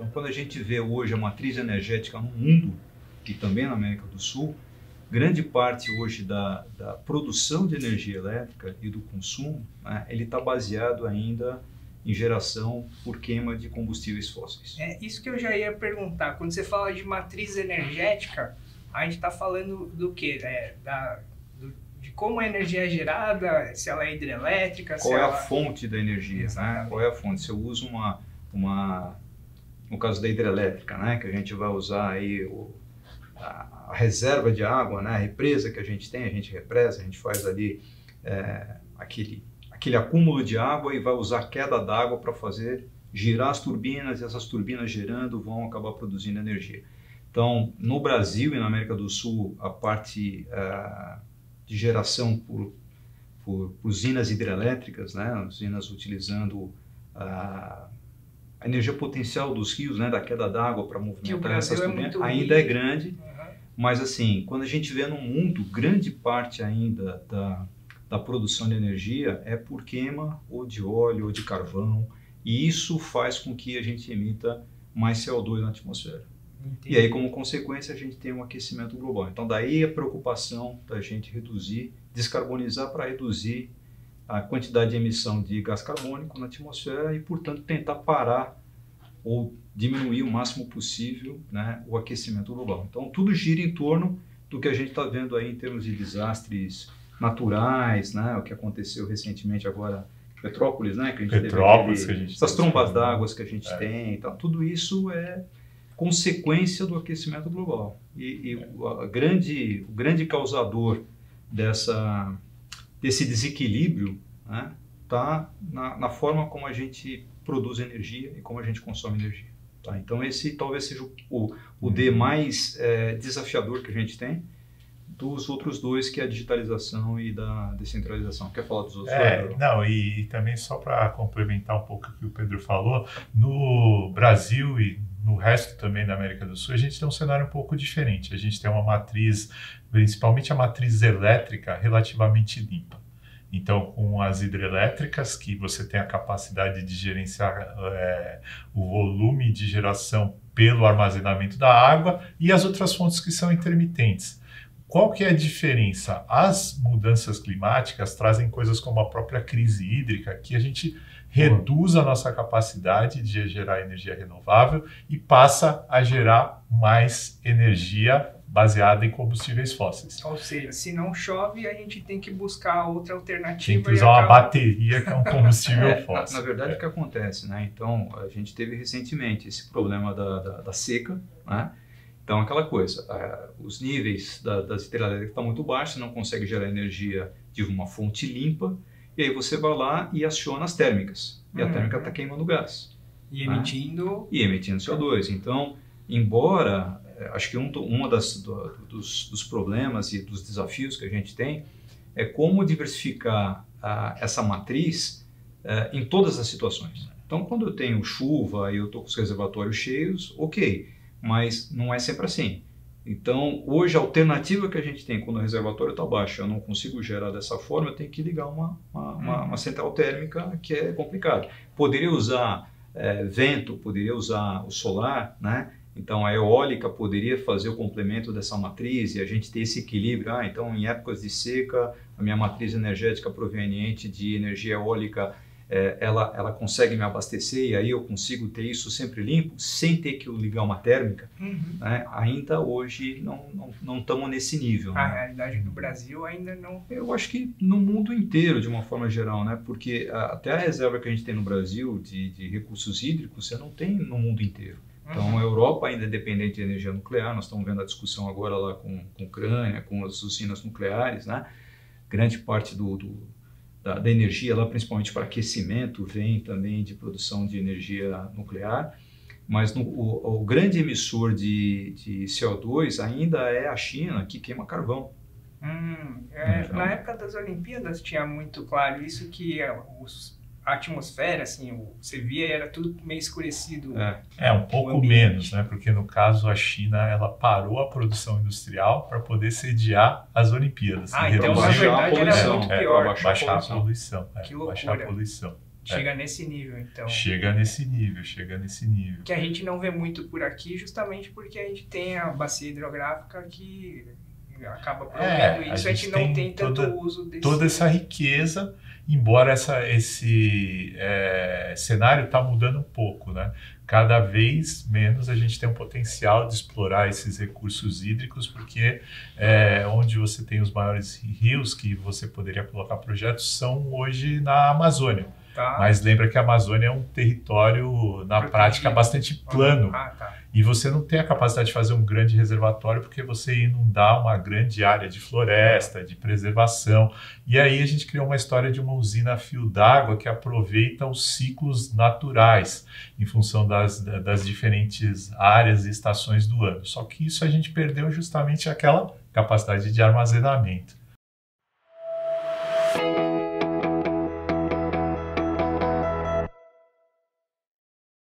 Então, quando a gente vê hoje a matriz energética no mundo, e também na América do Sul, grande parte hoje da produção de energia elétrica e do consumo, né, ele está baseado ainda em geração por queima de combustíveis fósseis. É isso que eu já ia perguntar. Quando você fala de matriz energética, a gente está falando do quê? De como a energia é gerada, se ela é hidrelétrica, qual é a fonte da energia, né? Qual é a fonte? Se eu uso no caso da hidrelétrica, né, que a gente vai usar aí a reserva de água, né, a represa que a gente tem, a gente represa, a gente faz ali aquele acúmulo de água e vai usar a queda d'água para fazer girar as turbinas, e essas turbinas girando vão acabar produzindo energia. Então, no Brasil e na América do Sul, a parte de geração por usinas hidrelétricas, né, usinas utilizando a energia potencial dos rios, né, da queda d'água para movimentar essas turbinas, ainda é grande, mas assim, quando a gente vê no mundo, grande parte ainda da produção de energia é por queima ou de óleo ou de carvão, e isso faz com que a gente emita mais CO2 na atmosfera. Entendi. E aí, como consequência, a gente tem um aquecimento global. Então, daí a preocupação da gente reduzir, descarbonizar para reduzir a quantidade de emissão de gás carbônico na atmosfera e, portanto, tentar parar ou diminuir o máximo possível, né, o aquecimento global. Então, tudo gira em torno do que a gente está vendo aí em termos de desastres naturais, né, o que aconteceu recentemente agora em Petrópolis, né, que a gente teve essas trombas d'água que a gente tem. Então, tudo isso é consequência do aquecimento global. E o grande causador desse desequilíbrio, né, está na forma como a gente produz energia e como a gente consome energia. Tá? Então esse talvez seja o D mais desafiador que a gente tem dos outros dois, que é a digitalização e da descentralização. Quer falar dos outros? Não, e também só para complementar um pouco o que o Pedro falou, no Brasil e no resto também da América do Sul, a gente tem um cenário um pouco diferente. A gente tem uma matriz, principalmente a matriz elétrica, relativamente limpa. Então, com as hidrelétricas, que você tem a capacidade de gerenciar o volume de geração pelo armazenamento da água, e as outras fontes que são intermitentes. Qual que é a diferença? As mudanças climáticas trazem coisas como a própria crise hídrica, que a gente reduz a nossa capacidade de gerar energia renovável e passa a gerar mais energia baseada em combustíveis fósseis. Ou seja, se não chove, a gente tem que buscar outra alternativa. Tem que usar uma bateria, que é um combustível fóssil. Na verdade, o que acontece, né? Então, a gente teve recentemente esse problema da seca, né? Então, aquela coisa, os níveis das hidrelétricas estão muito baixos, você não consegue gerar energia de uma fonte limpa, e aí você vai lá e aciona as térmicas. E a térmica está queimando gás. E emitindo... E emitindo CO2. Então, embora... Acho que um dos problemas e dos desafios que a gente tem é como diversificar essa matriz em todas as situações. Então, quando eu tenho chuva e eu estou com os reservatórios cheios, ok, mas não é sempre assim. Então, hoje a alternativa que a gente tem quando o reservatório está baixo, eu não consigo gerar dessa forma, eu tenho que ligar uma central térmica, que é complicado. Poderia usar vento, poderia usar o solar, né? Então, a eólica poderia fazer o complemento dessa matriz e a gente ter esse equilíbrio. Então, em épocas de seca, a minha matriz energética proveniente de energia eólica, ela consegue me abastecer, e aí eu consigo ter isso sempre limpo, sem ter que ligar uma térmica. Né? Ainda hoje não estamos nesse nível. A né? realidade do Brasil ainda não... Eu acho que no mundo inteiro, de uma forma geral, né? Porque até a reserva que a gente tem no Brasil de recursos hídricos, você não tem no mundo inteiro. Então, a Europa ainda é dependente de energia nuclear. Nós estamos vendo a discussão agora lá com a Ucrânia, com as usinas nucleares, né? Grande parte da energia lá, principalmente para aquecimento, vem também de produção de energia nuclear. Mas o grande emissor de CO2 ainda é a China, que queima carvão. Na época das Olimpíadas tinha muito claro isso, que a atmosfera, assim, você via, era tudo meio escurecido. Um pouco menos, né? Porque no caso a China, ela parou a produção industrial para poder sediar as Olimpíadas. Então na verdade era muito pior. Baixar a poluição. Que loucura. Baixar a poluição. Chega nesse nível, então. Chega nesse nível. Que a gente não vê muito por aqui, justamente porque a gente tem a bacia hidrográfica que acaba provendo isso, a gente não tem tanto uso desse... Toda essa riqueza, embora esse cenário está mudando um pouco, né? Cada vez menos a gente tem um potencial de explorar esses recursos hídricos, porque onde você tem os maiores rios que você poderia colocar projetos são hoje na Amazônia. Tá. Mas lembra que a Amazônia é um território, na prática, bastante plano. Tá. E você não tem a capacidade de fazer um grande reservatório porque você inundar uma grande área de floresta, de preservação. E aí a gente criou uma história de uma usina a fio d'água que aproveita os ciclos naturais em função das diferentes áreas e estações do ano. Só que isso a gente perdeu justamente aquela capacidade de armazenamento.